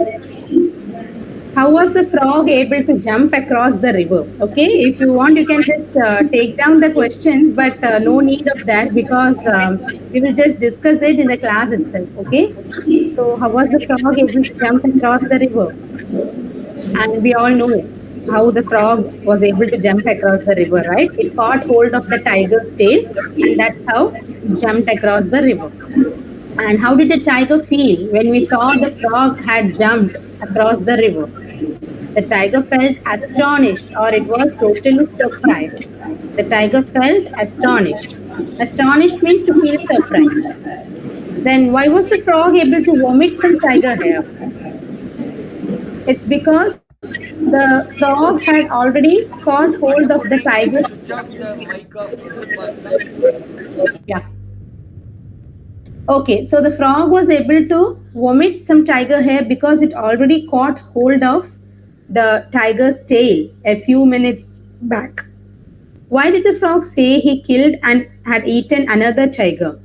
How was the frog able to jump across the river? Okay, if you want, you can just take down the questions, but no need of that because we will just discuss it in the class itself. Okay, so how was the frog able to jump across the river? And we all know how the frog was able to jump across the river, right? It caught hold of the tiger's tail, and that's how it jumped across the river. And how did the tiger feel when we saw the frog had jumped across the river? The tiger felt astonished, or it was totally surprised. The tiger felt astonished. Astonished means to feel surprised. Then, why was the frog able to vomit some tiger hair? It's because the frog had already caught hold of the Anupuni, can tiger's. you switch off the mic of Upasna? Yeah. Okay, so the frog was able to vomit some tiger hair because it already caught hold of the tiger's tail a few minutes back. Why did the frog say he killed and had eaten another tiger?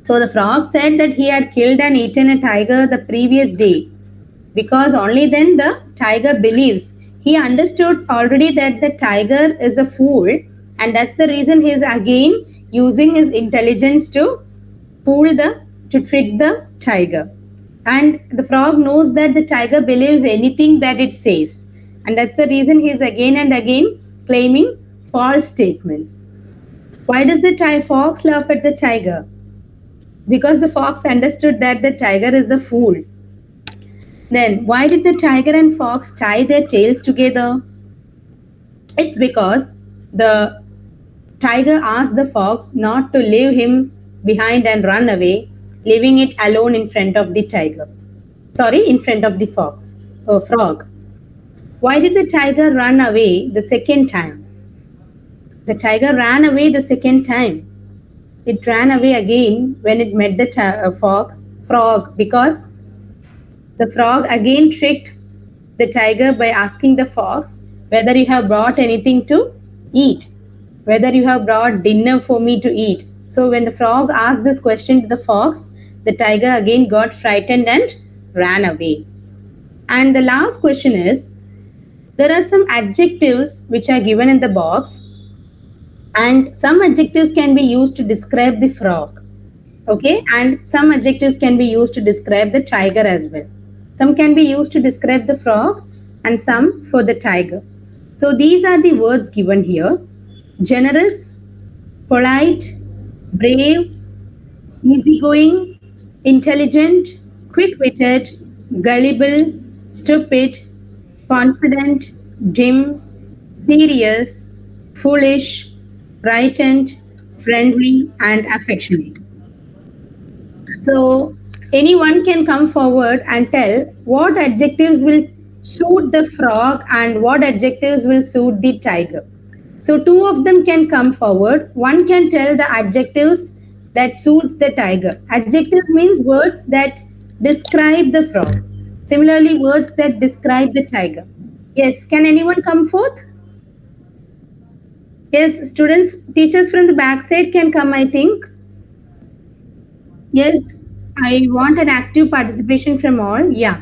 So the frog said that he had killed and eaten a tiger the previous day because only then the tiger believes. He understood already that the tiger is a fool, and that's the reason he is again using his intelligence to fool the to trick the tiger. And the frog knows that the tiger believes anything that it says, and that's the reason he is again and again claiming false statements. Why does the fox laugh at the tiger? Because the fox understood that the tiger is a fool. Then, why did the tiger and fox tie their tails together? It's because the tiger asked the fox not to leave him behind and run away, leaving it alone in front of the tiger. Sorry, in front of the frog. Why did the tiger run away the second time? The tiger ran away the second time. It ran away again when it met the frog, because the frog again tricked the tiger by asking the fox whether you have brought anything to eat, whether you have brought dinner for me to eat. So when the frog asked this question to the fox, the tiger again got frightened and ran away. And the last question is, there are some adjectives which are given in the box, and some adjectives can be used to describe the frog. Okay, and some adjectives can be used to describe the tiger as well. Some can be used to describe the frog and some for the tiger. So these are the words given here: generous, polite, brave, easygoing, intelligent, quick-witted, gullible, stupid, confident, dim, serious, foolish, frightened, friendly, and affectionate. So anyone can come forward and tell what adjectives will suit the frog and what adjectives will suit the tiger. So two of them can come forward. One can tell the adjectives that suits the tiger. Adjective means words that describe the frog. Similarly, words that describe the tiger. Yes, can anyone come forth? Yes, students, teachers from the backside can come, I think. Yes, I want an active participation from all. Yeah.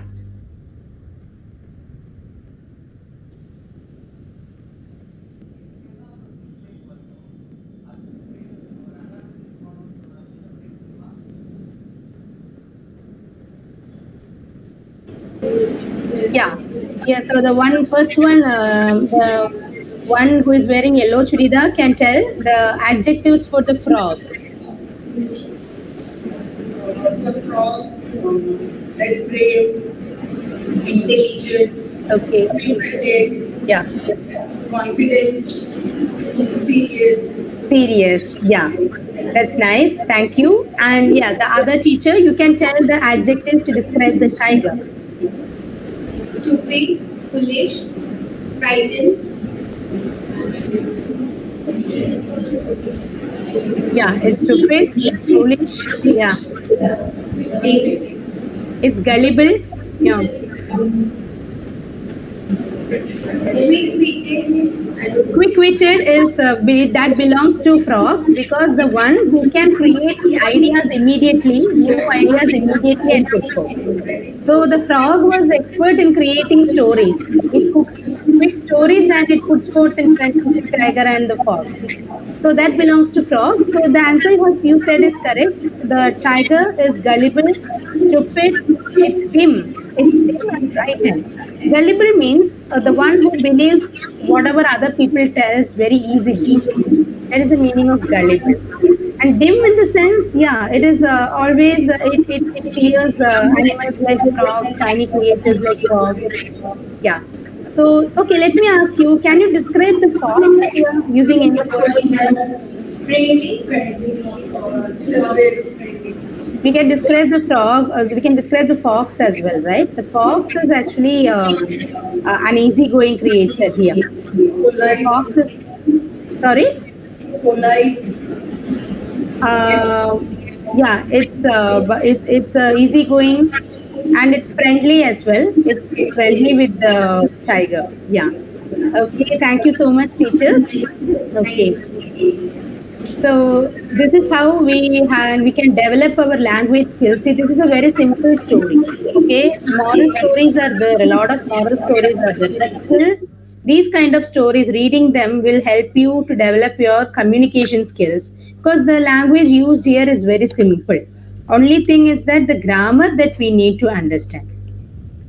Yeah. Yeah. So the one first one, the one who is wearing yellow chudidar can tell the adjectives for the frog. The frog, that brave, intelligent, Okay. quick-witted, Yeah. confident, serious, Serious. Yeah. That's nice. Thank you. And yeah, the other teacher, you can tell the adjectives to describe the tiger. stupid, foolish, frightened, Yeah. It's stupid. It's foolish. Yeah. brave. It's gullible. Yeah. Quick-witted means Quick-witted is that belongs to frog, because the one who can create the ideas immediately, new ideas immediately and put forth. So the frog was expert in creating stories. It cooks quick stories and it puts forth in front of the tiger and the fox. So that belongs to frog. So the answer was you said is correct. The tiger is gullible, stupid, it's dim and frightened. Gullible means the one who believes whatever other people tells very easily. That is the meaning of gullible. And dim in the sense, yeah, it is always, it fears animals like frogs, tiny creatures like frogs. Yeah. So, okay, let me ask you, can you describe the fox here using any word? friendly, or generous. We can describe the frog, we can describe the fox as well, right? The fox is actually an easygoing creature here. The Polite, fox is, sorry? polite, Uh, Yeah, it's easygoing and it's friendly as well. It's friendly with the tiger. Yeah. Okay. Thank you so much, teachers. Okay. So this is how we can develop our language skills. See, this is a very simple story. Okay, moral stories are there. A lot of moral stories are there, but still, these kind of stories, reading them will help you to develop your communication skills because the language used here is very simple. Only thing is that the grammar that we need to understand.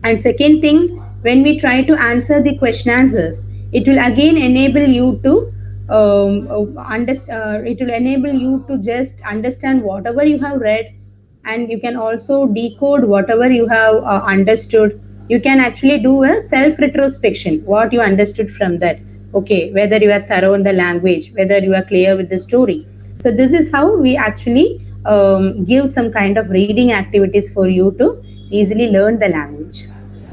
And second thing, when we try to answer the question answers, it will again enable you to understand. It will enable you to just understand whatever you have read, and you can also decode whatever you have understood. You can actually do a self retrospection. What you understood from that. Okay, whether you are thorough in the language, whether you are clear with the story. So this is how we actually give some kind of reading activities for you to easily learn the language.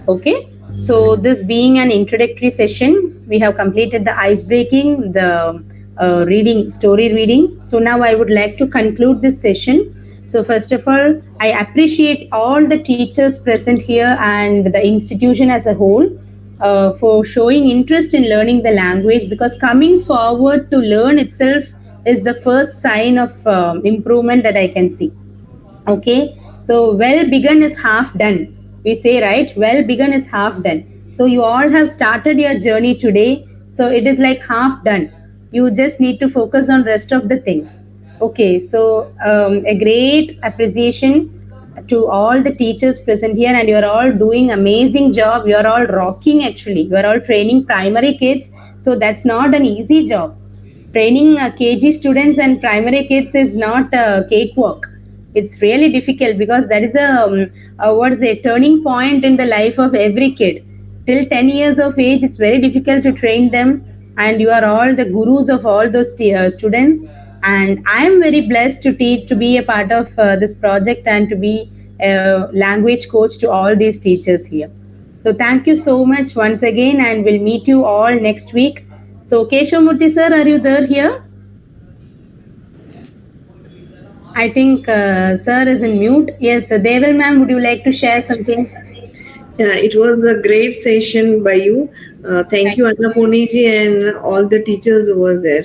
Okay, so this being an introductory session, we have completed the ice breaking, the reading, story reading. So now I would like to conclude this session. So first of all, I appreciate all the teachers present here and the institution as a whole for showing interest in learning the language, because coming forward to learn itself is the first sign of improvement that I can see. Okay, so well begun is half done, we say, right? Well begun is half done. So you all have started your journey today, so it is like half done. You just need to focus on rest of the things. Okay, so a great appreciation to all the teachers present here, and you're all doing amazing job. You're all rocking, actually. You're all training primary kids, so that's not an easy job. Training KG students and primary kids is not cakewalk. It's really difficult because that is what's a turning point in the life of every kid. Till 10 years of age, it's very difficult to train them, and you are all the gurus of all those students. And I am very blessed to teach, to be a part of this project, and to be a language coach to all these teachers here. So thank you so much once again, and we'll meet you all next week. So Keshavmurthy sir, are you there here? I think sir is in mute. Yes, Deval ma'am, would you like to share something? Yeah, it was a great session by you. Thank Thank you, Annapuniji, and all the teachers over there.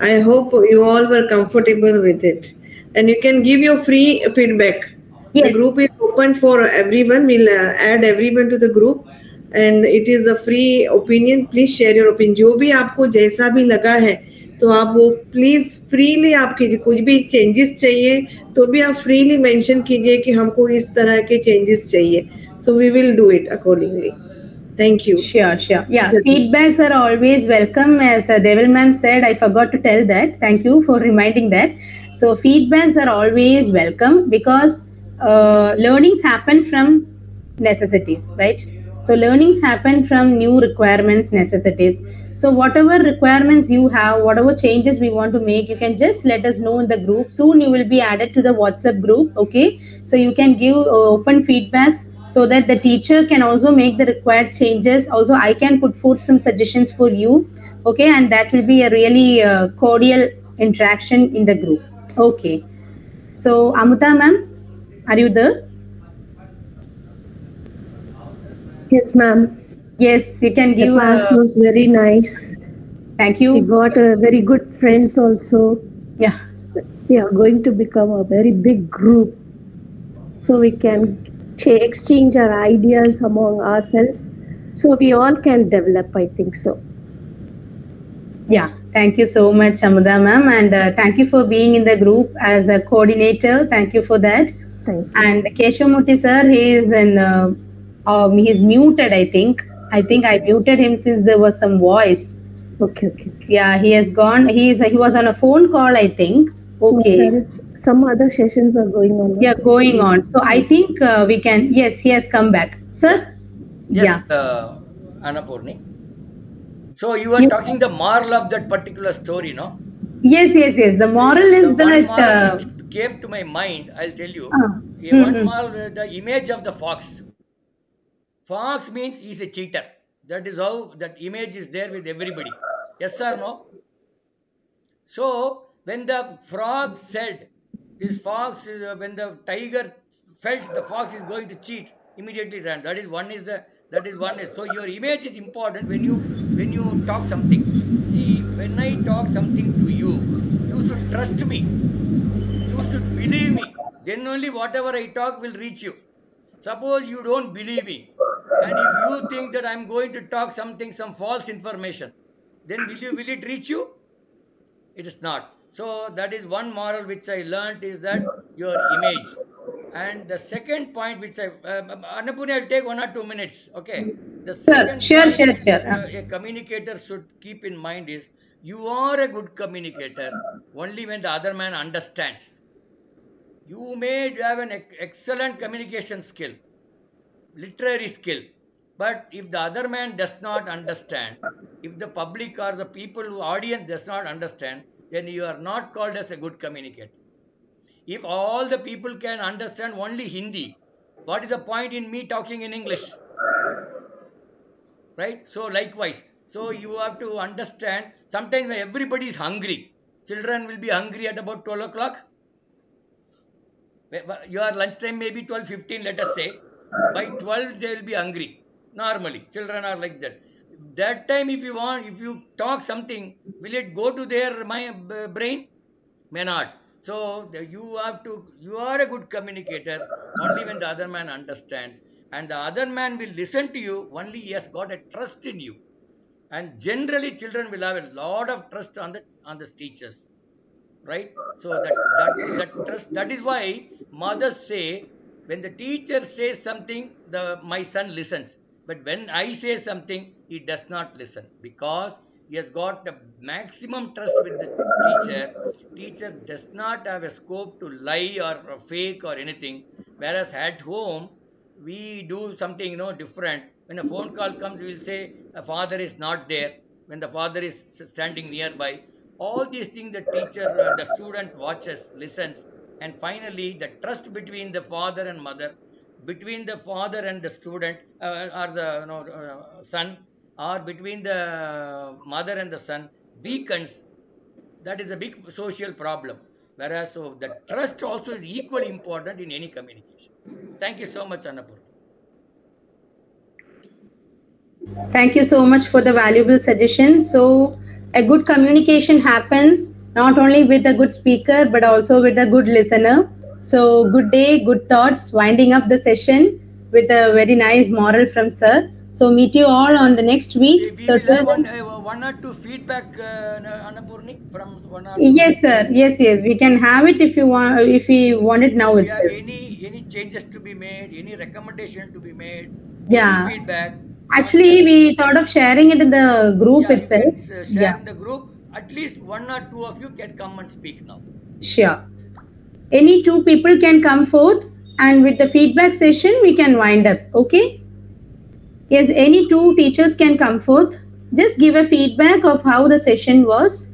I hope you all were comfortable with it. And you can give your free feedback. The Yes, group is open for everyone. We'll add everyone to the group. And it is a free opinion. Please share your opinion. जो भी आपको जैसा भी लगा है तो आप वो प्लीज़ फ्रीली आप कीजिए. कुछ भी चेंजेस चाहिए तो भी आप फ्रीली मेंशन कीजिए कि हमको इस तरह के चेंजेस चाहिए. So we will do it accordingly. Thank you. sure, sure. Yeah, feedbacks are always welcome. As Devil Ma'am said, I forgot to tell that. Thank you for reminding that. So, feedbacks are always welcome because learnings happen from necessities, right? So, learnings happen from new requirements, necessities. So, whatever requirements you have, whatever changes we want to make, you can just let us know in the group. Soon, you will be added to the WhatsApp group, okay? So, you can give open feedbacks so that the teacher can also make the required changes. Also, I can put forth some suggestions for you, okay? And that will be a really cordial interaction in the group. Okay. So, Amita ma'am, are you there? Yes, ma'am. Yes, you can The give class a was very nice. thank We you. got a very good friends also. Yeah, We are going to become a very big group so we can exchange our ideas among ourselves so we all can develop, I think so. yeah. Thank you so much, Amita ma'am, and thank you for being in the group as a coordinator. Thank you for that. Thank you. And Keshavmurthy sir, he is in. He's muted. I think I muted him since there was some voice. Okay, okay, okay. Yeah, he has gone. He was on a phone call, I think. No, Okay. there is some other sessions are going on. Yeah, So going on. So I yes. think we can. Yes, he has come back, Yeah. sir. Yes, Yeah. Annapurni. So you were Yes. talking the moral of that particular story, no? Yes. Yes. Yes. The See, moral the is one that. moral which came to my mind, I'll tell you. One Hmm. moral, the image of the fox. Fox means he's a cheater. That is how that image is there with everybody. Yes or no? So when the frog said, This fox is when the tiger felt the fox is going to cheat, immediately ran. That is one is. So your image is important when you talk something. See, when I talk something to you, you should trust me. You should believe me. Then only whatever I talk will reach you. Suppose you don't believe me, and if you think that I'm going to talk something, some false information, then will it reach you? It is not. So that is one moral which I learned, is that your image. And the second point which Annapurni, I'll take 1 or 2 minutes. Okay. The Sure, second sure, point sure, which sure. a communicator should keep in mind is, you are a good communicator only when the other man understands. You may have an excellent communication skill, literary skill, but if the other man does not understand, if the public or the people who audience does not understand, then you are not called as a good communicator. If all the people can understand only Hindi, what is the point in me talking in English? Right? So likewise, so you have to understand, sometimes when everybody is hungry, children will be hungry at about 12 o'clock. Your lunchtime may be 12:15, let us say. By 12 they will be hungry. Normally children are like that. That time, if you want, if you talk something, will it go to their brain? May not. So you are a good communicator only when the other man understands, and the other man will listen to you only he has got a trust in you. And generally children will have a lot of trust on the teachers, right? So that trust, that is why mothers say, when the teacher says something, the my son listens, but when I say something, he does not listen, because he has got the maximum trust with the teacher. Teacher does not have a scope to lie or fake or anything, whereas at home we do something different. When a phone call comes, we will say a father is not there, when the father is standing nearby. All these things the teacher, the student watches, listens, and finally the trust between the father and mother, between the father and the student, or the son, or between the mother and the son, weakens. That is a big social problem. Whereas, so the trust also is equally important in any communication. Thank you so much, Annapurna. Thank you so much for the valuable suggestion. So, a good communication happens not only with a good speaker but also with a good listener. So, good day, good thoughts, winding up the session with a very nice moral from Sir. So, meet you all on the next week. We So, will have till then, one or two feedback, Annapurni, from one or two yes, people. sir. Yes, yes. We can have it if you want. If we want it now If you have itself. any changes to be made, any recommendation to be made, any Yeah. feedback, Actually, just, we thought of sharing it in the group yeah, you itself. can share Yeah. in the group. At least one or two of you can come and speak now. Sure. Any two people can come forth, and with the feedback session we can wind up. Okay? Yes, any two teachers can come forth. Just give a feedback of how the session was.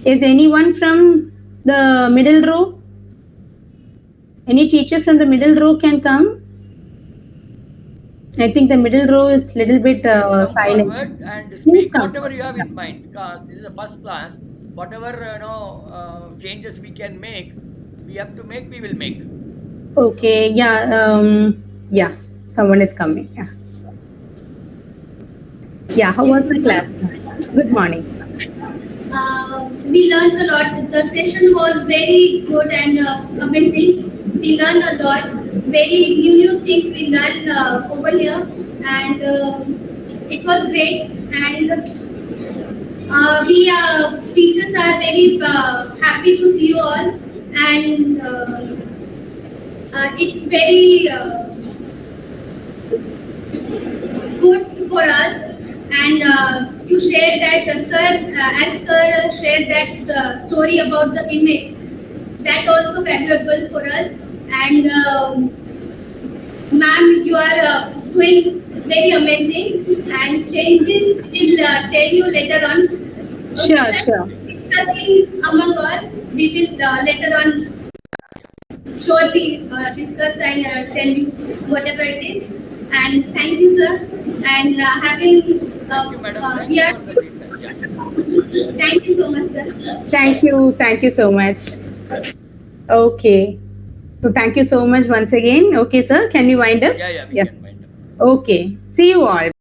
Is anyone from the middle row? Any teacher from the middle row can come? I think the middle row is little bit Please come silent. forward and Please speak come. whatever you have in mind, because this is the first class. Whatever changes we can make, we have to make. We will make. Okay, yeah, yes, someone is coming. Yeah, yeah. How Yes, was the good class? morning. Good morning. We learned a lot. The session was very good and amazing. We learned a lot. Very new things we learned over here, and it was great. And we teachers are very happy to see you all, and it's very good for us. And you share that, sir, as sir shared that story about the image, that also valuable for us. And ma'am, you are doing very amazing, and changes we will tell you later on. Okay, Sure, sir? sure. Discussing among all, we will later on surely discuss and tell you whatever it is. And thank you, sir. And having Thank you, madam. Thank we you are for the feedback. Yeah. Thank you so much, sir. Thank you. Thank you so much. Okay. So thank you so much once again. Okay, sir. Can you wind up? Yeah, yeah, we Yeah. can wind up. Okay. See you all. Bye.